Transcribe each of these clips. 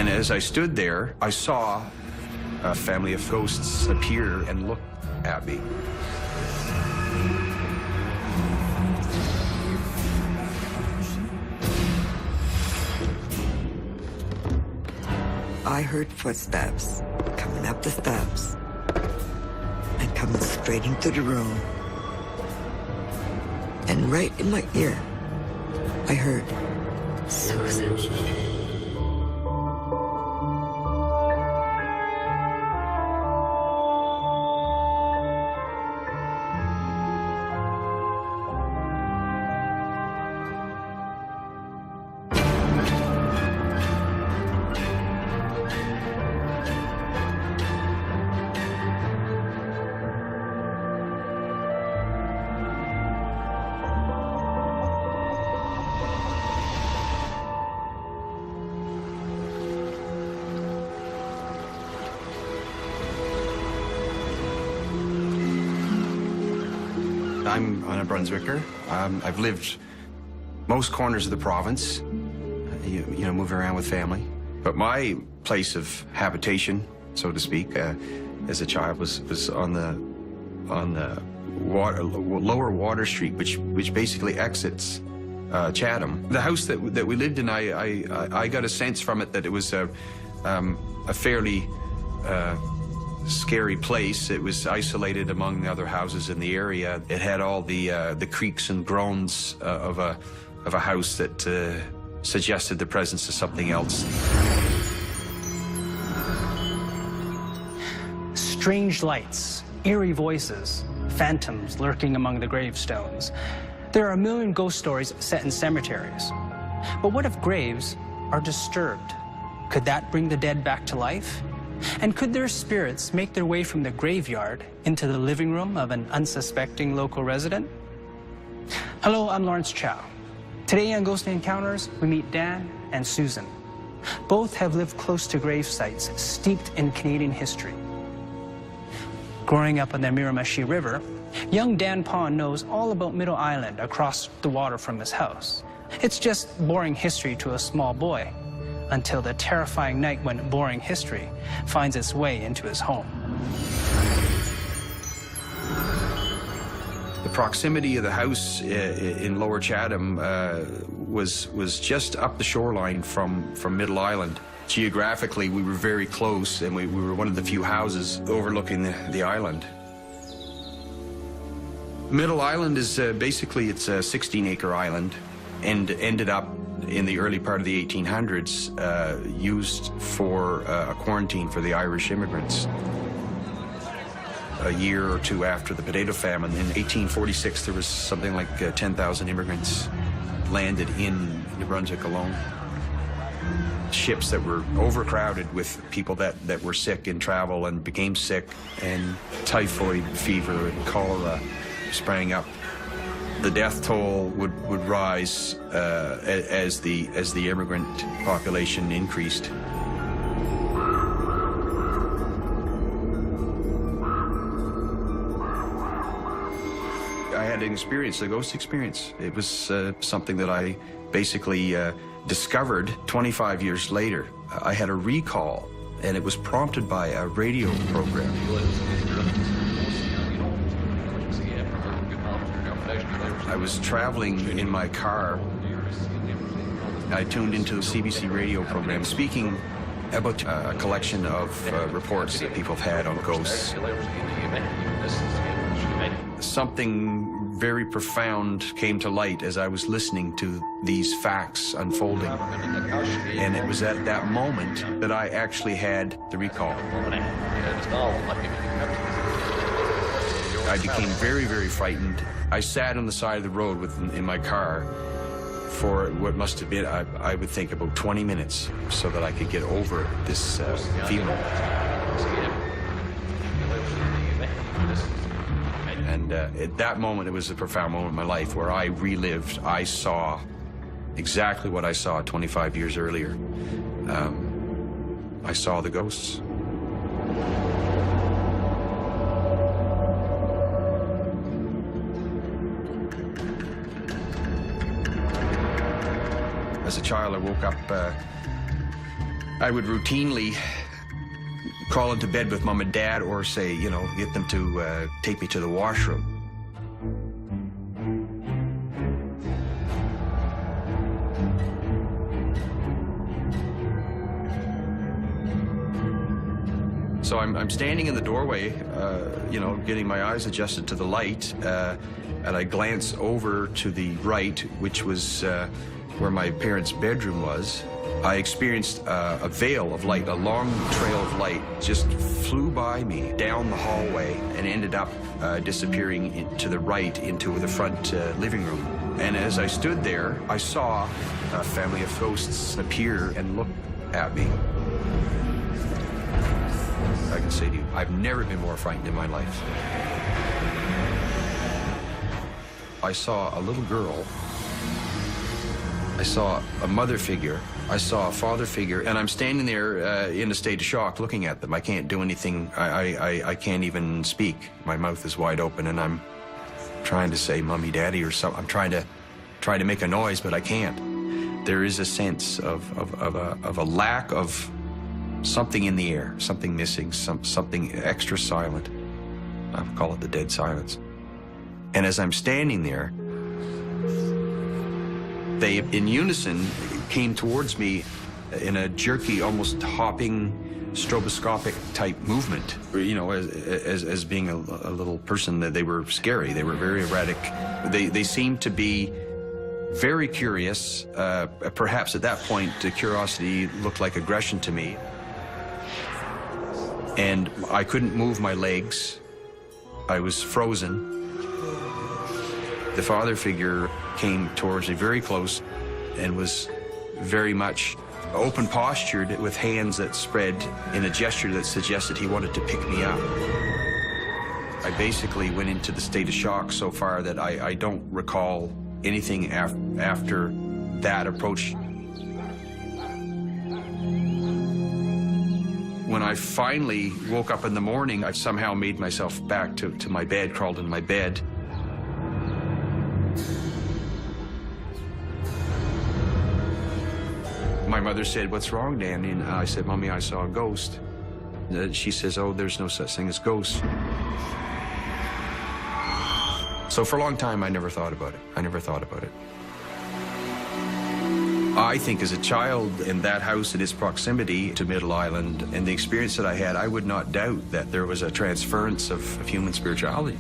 And as I stood there, I saw a family of ghosts appear and look at me. I heard footsteps coming up the steps and coming straight into the room. And right in my ear, I heard, "Susan." I'm a Brunswicker. I've lived most corners of the province, you know, moving around with family. But my place of habitation, so to speak, as a child was on the lower Water Street, which basically exits Chatham. The house that we lived in, I got a sense from it that it was a fairly scary place. It was isolated among the other houses in the area. It had all the creaks and groans of a house that suggested the presence of something else. Strange lights, eerie voices, phantoms lurking among the gravestones. There are a million ghost stories set in cemeteries. But what if graves are disturbed? Could that bring the dead back to life? And could their spirits make their way from the graveyard into the living room of an unsuspecting local resident? Hello, I'm Lawrence Chow. Today on Ghost Encounters, we meet Dan and Susan. Both have lived close to grave sites steeped in Canadian history. Growing up on the Miramichi River, young Dan Pond knows all about Middle Island across the water from his house. It's just boring history to a small boy, until the terrifying night when boring history finds its way into his home. The proximity of the house in Lower Chatham was just up the shoreline from Middle Island. Geographically, we were very close, and we were one of the few houses overlooking the island. Middle Island is basically, it's a 16-acre island, and ended up in the early part of the 1800s, used for a quarantine for the Irish immigrants. A year or two after the potato famine, in 1846, there was something like 10,000 immigrants landed in New Brunswick alone. Ships that were overcrowded with people that were sick in travel and became sick, and typhoid fever and cholera sprang up. The death toll would rise as the immigrant population increased. I had an experience, a ghost experience. It was something that I basically discovered 25 years later. I had a recall, and it was prompted by a radio program. I was traveling in my car. I tuned into the CBC radio program speaking about a collection of reports that people have had on ghosts. Something very profound came to light as I was listening to these facts unfolding. And it was at that moment that I actually had the recall. I became very, very frightened. I sat on the side of the road in my car for what must have been, I would think, about 20 minutes so that I could get over this feeling. And at that moment, it was a profound moment in my life where I relived, I saw exactly what I saw 25 years earlier. I saw the ghosts. As a child, I woke up I would routinely crawl into bed with Mom and Dad, or say, you know, get them to take me to the washroom. So I'm standing in the doorway, you know, getting my eyes adjusted to the light, and I glance over to the right, which was where my parents' bedroom was. I experienced a veil of light, a long trail of light just flew by me down the hallway and ended up disappearing to the right into the front living room. And as I stood there, I saw a family of ghosts appear and look at me. I can say to you, I've never been more frightened in my life. I saw a little girl. I saw a mother figure. I saw a father figure, and I'm standing there in a state of shock looking at them. I can't do anything. I can't even speak. My mouth is wide open, and I'm trying to say Mommy, Daddy, or something. I'm trying to make a noise, but I can't. There is a sense of a lack of something in the air, something missing, something extra silent. I call it the dead silence. And as I'm standing there, they, in unison, came towards me in a jerky, almost hopping, stroboscopic type movement. You know, as being a little person, that they were scary. They were very erratic. They seemed to be very curious. Perhaps at that point, curiosity looked like aggression to me. And I couldn't move my legs. I was frozen. The father figure came towards me very close and was very much open postured with hands that spread in a gesture that suggested he wanted to pick me up. I basically went into the state of shock so far that I don't recall anything after that approach. When I finally woke up in the morning, I somehow made myself back to my bed, crawled into my bed. My mother said, "What's wrong, Danny?" And I said, "Mommy, I saw a ghost." She says, "Oh, there's no such thing as ghosts." So for a long time, I never thought about it. I never thought about it. I think as a child in that house in its proximity to Middle Island and the experience that I had, I would not doubt that there was a transference of human spirituality.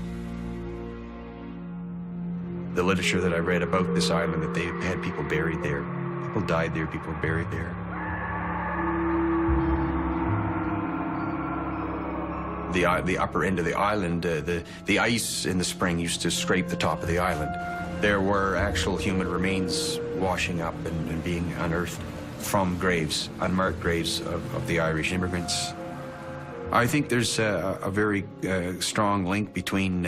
The literature that I read about this island, that they had people buried there. People died there, people were buried there. The upper end of the island, the ice in the spring used to scrape the top of the island. There were actual human remains washing up and being unearthed from graves, unmarked graves of the Irish immigrants. I think there's a very strong link between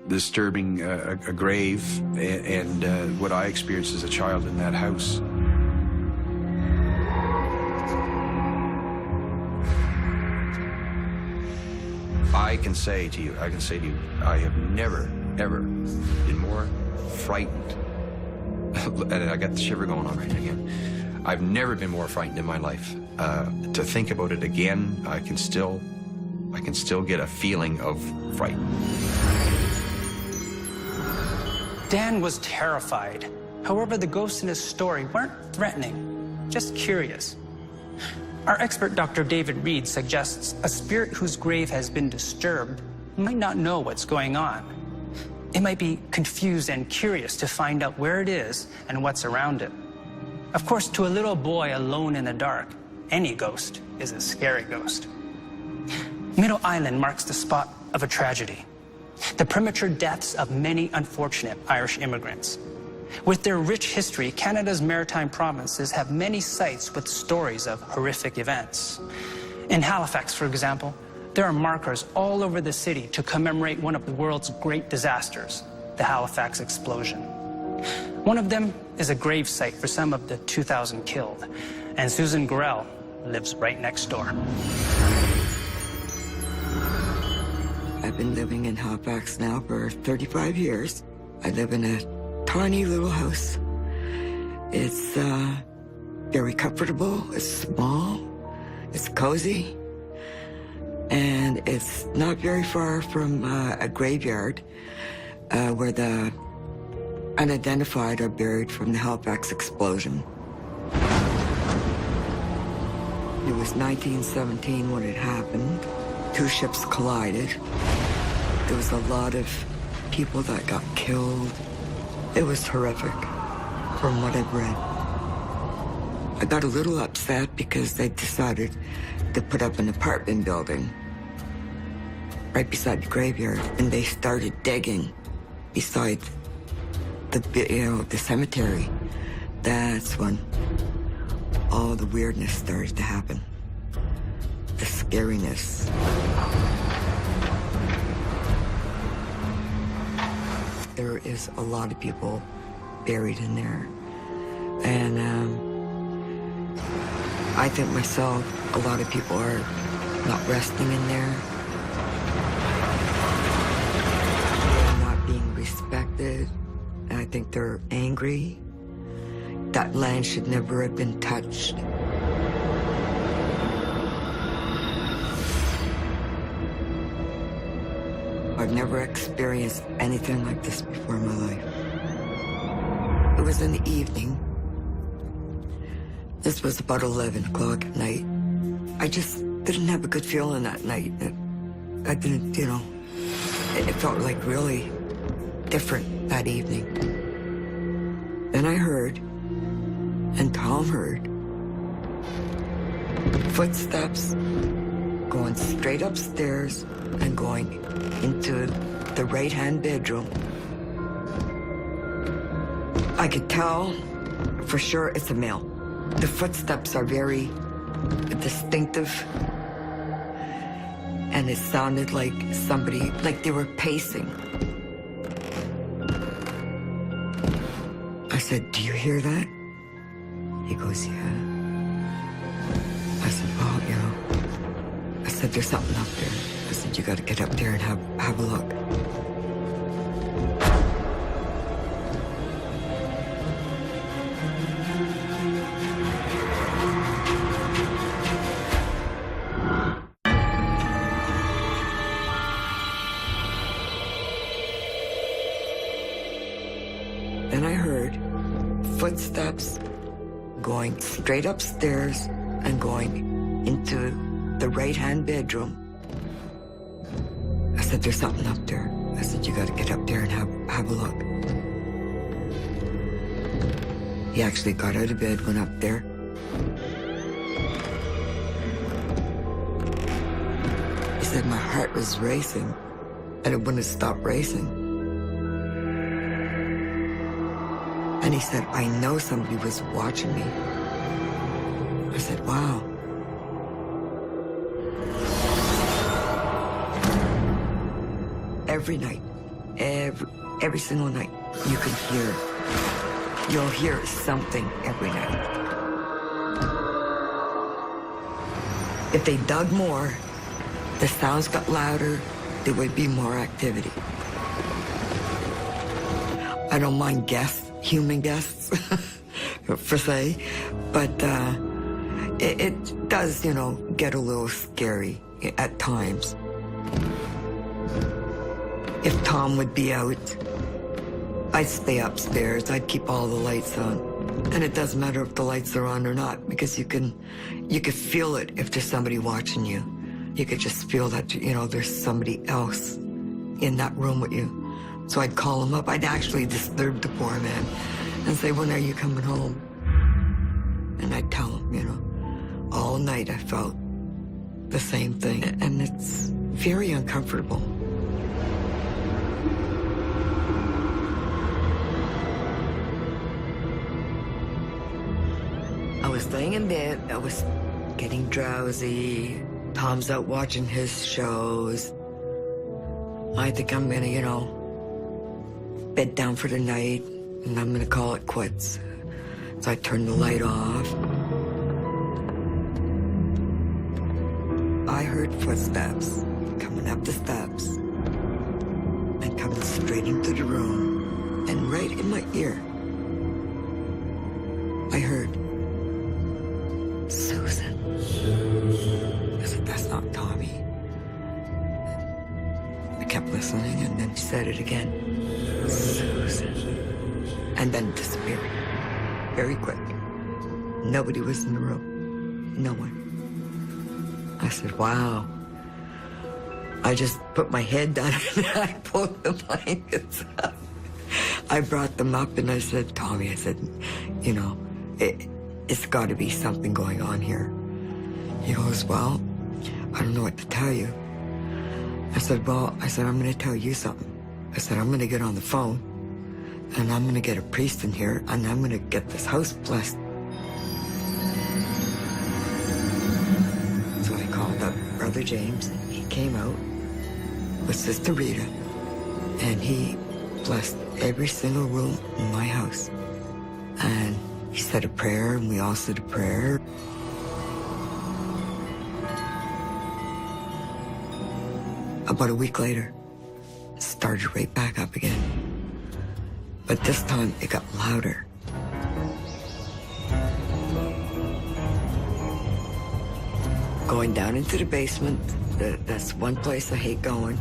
disturbing a grave and what I experienced as a child in that house. I can say to you, I have never, ever been more frightened. And I got the shiver going on right again. I've never been more frightened in my life. To think about it again, I can still get a feeling of fright. Dan was terrified. However, the ghosts in his story weren't threatening, just curious. Our expert, Dr. David Reed, suggests a spirit whose grave has been disturbed might not know what's going on. It might be confused and curious to find out where it is and what's around it. Of course, to a little boy alone in the dark, any ghost is a scary ghost. Middle Island marks the spot of a tragedy, the premature deaths of many unfortunate Irish immigrants. With their rich history, Canada's maritime provinces have many sites with stories of horrific events. In Halifax, for example, there are markers all over the city to commemorate one of the world's great disasters, the Halifax explosion. One of them is a grave site for some of the 2,000 killed, and Susan Gorell lives right next door. I've been living in Halifax now for 35 years. I live in a tiny little house. It's very comfortable. It's small. It's cozy. And it's not very far from a graveyard where the unidentified are buried from the Halifax explosion. It was 1917 when it happened. Two ships collided. There was a lot of people that got killed. It was horrific, from what I've read. I got a little upset because they decided to put up an apartment building right beside the graveyard, and they started digging beside the cemetery. That's when all the weirdness started to happen. The scariness. There is a lot of people buried in there. And I think myself, a lot of people are not resting in there. They're not being respected. And I think they're angry. That land should never have been touched. I've never experienced anything like this before in my life. It was in the evening. This was about 11 o'clock at night. I just didn't have a good feeling that night. I didn't, it felt like really different that evening. Then I heard, and Tom heard, footsteps going straight upstairs and going into the right-hand bedroom. I could tell for sure it's a male. The footsteps are very distinctive, and it sounded like somebody, like they were pacing. I said, "Do you hear that?" He goes, "Yeah." I said, "Well, I said, there's something up there." I said, "You got to get up there and have a look." Then I heard footsteps going straight upstairs and going into the right-hand bedroom. I said, "There's something up there." I said, "You got to get up there and have a look." He actually got out of bed, went up there. He said, "My heart was racing, and it wouldn't stop racing." And he said, "I know somebody was watching me." I said, "Wow." Every night, every single night, you can hear, you'll hear something every night. If they dug more, the sounds got louder, there would be more activity. I don't mind guests, human guests, per se, but it does, get a little scary at times. If Tom would be out, I'd stay upstairs. I'd keep all the lights on. And it doesn't matter if the lights are on or not, because you could feel it if there's somebody watching you. You could just feel that, there's somebody else in that room with you. So I'd call him up. I'd actually disturb the poor man and say, "When are you coming home?" And I'd tell him, all night I felt the same thing. And it's very uncomfortable. I was laying in bed, I was getting drowsy. Tom's out watching his shows. I think I'm gonna, bed down for the night, and I'm gonna call it quits. So I turned the light off. I heard footsteps coming up the steps and coming straight into the room, and right in my ear, I heard, Susan. I said, that's not Tommy. I kept listening, and then she said it again. Susan. And then it disappeared. Very quick. Nobody was in the room. No one. I said, wow. I just put my head down and I pulled the blankets up. I brought them up and I said, Tommy, I said, you know, it's got to be something going on here. He goes, well, I don't know what to tell you. I said, well, I'm going to tell you something. I said, I'm going to get on the phone and I'm going to get a priest in here and I'm going to get this house blessed. So I called up Brother James and he came out with Sister Rita and he blessed every single room in my house. And he said a prayer and we all said a prayer. About a week later, it started right back up again. But this time, it got louder. Going down into the basement, that's one place I hate going.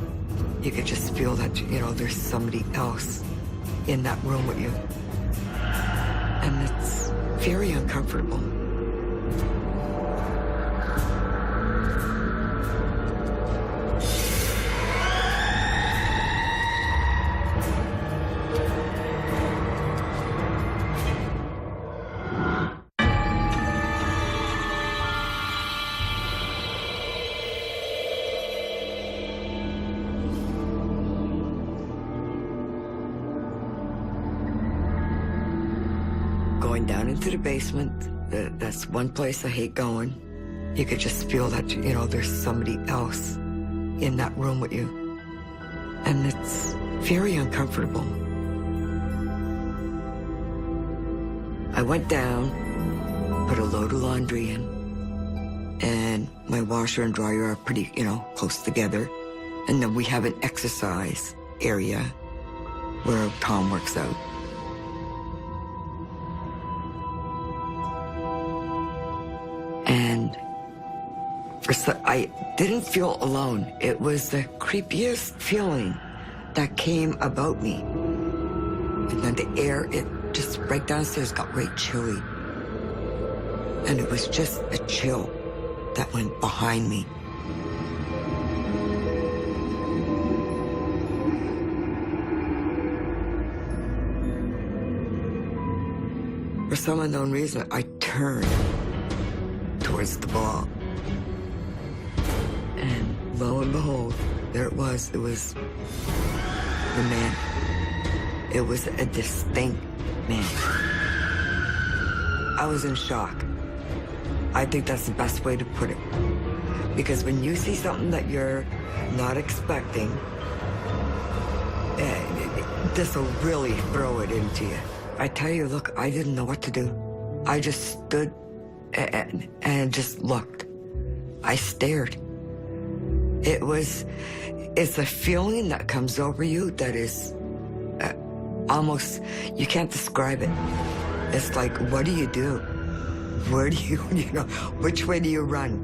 You could just feel that, you know, there's somebody else in that room with you. And it's very uncomfortable. Going down into the basement, that's one place I hate going. You could just feel that, you know, there's somebody else in that room with you. And it's very uncomfortable. I went down, put a load of laundry in, and my washer and dryer are pretty, you know, close together. And then we have an exercise area where Tom works out. And I didn't feel alone. It was the creepiest feeling that came about me. And then the air, it just right downstairs got right chilly. And it was just a chill that went behind me. For some unknown reason, I turned towards the ball. And lo and behold, there it was. It was the man. It was a distinct man. I was in shock. I think that's the best way to put it. Because when you see something that you're not expecting, this will really throw it into you. I tell you, look, I didn't know what to do. I just stood and just looked. I stared. It's a feeling that comes over you that is almost, you can't describe it. It's like, what do you do? Where do you know, which way do you run?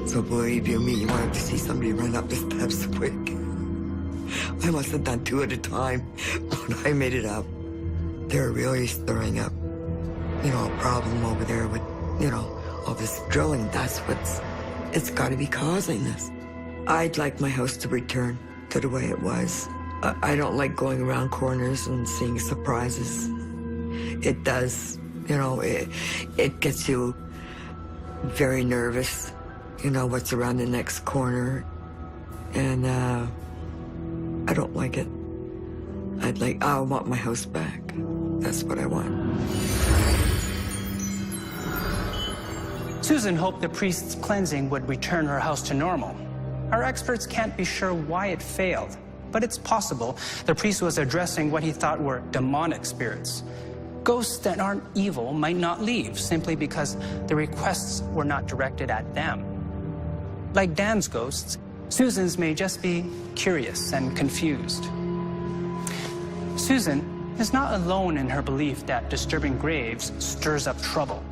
So believe you me, you wanted to see somebody run up the steps quick. I must have done 2 at a time, but I made it up. They're really stirring up, you know, a problem over there with, you know, all this drilling. That's it's got to be causing this. I'd like my house to return to the way it was. I don't like going around corners and seeing surprises. It does, you know, it gets you very nervous, you know, what's around the next corner. And I don't like it. I want my house back. That's what I want. Susan hoped the priest's cleansing would return her house to normal. Our experts can't be sure why it failed, but it's possible the priest was addressing what he thought were demonic spirits. Ghosts that aren't evil might not leave simply because the requests were not directed at them. Like Dan's ghosts, Susan's may just be curious and confused. Susan is not alone in her belief that disturbing graves stirs up trouble.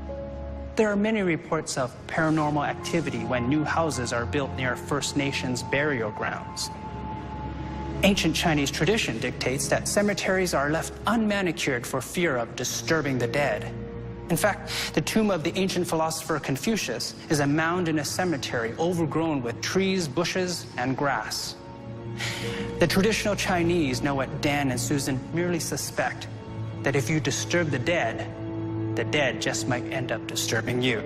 There are many reports of paranormal activity when new houses are built near First Nations burial grounds. Ancient Chinese tradition dictates that cemeteries are left unmanicured for fear of disturbing the dead. In fact, the tomb of the ancient philosopher Confucius is a mound in a cemetery overgrown with trees, bushes, and grass. The traditional Chinese know what Dan and Susan merely suspect, that if you disturb the dead just might end up disturbing you.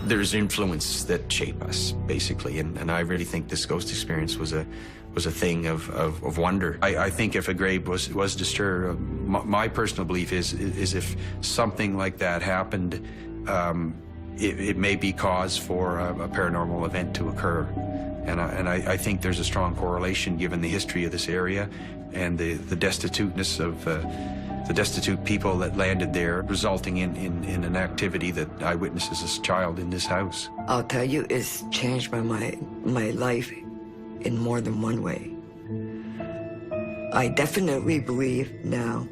There's influence that shape us, basically, and I really think this ghost experience was a thing of wonder. I think if a grave was disturbed, my personal belief is if something like that happened, it may be cause for a paranormal event to occur. And I think there's a strong correlation given the history of this area and the destituteness of the destitute people that landed there, resulting in an activity that I witnessed as a child in this house. I'll tell you, it's changed my life in more than one way. I definitely believe now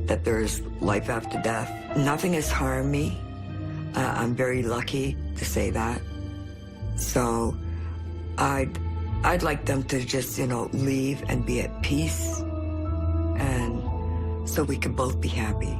that there's life after death. Nothing has harmed me. I'm very lucky to say that. So I'd like them to just, leave and be at peace, and so we can both be happy.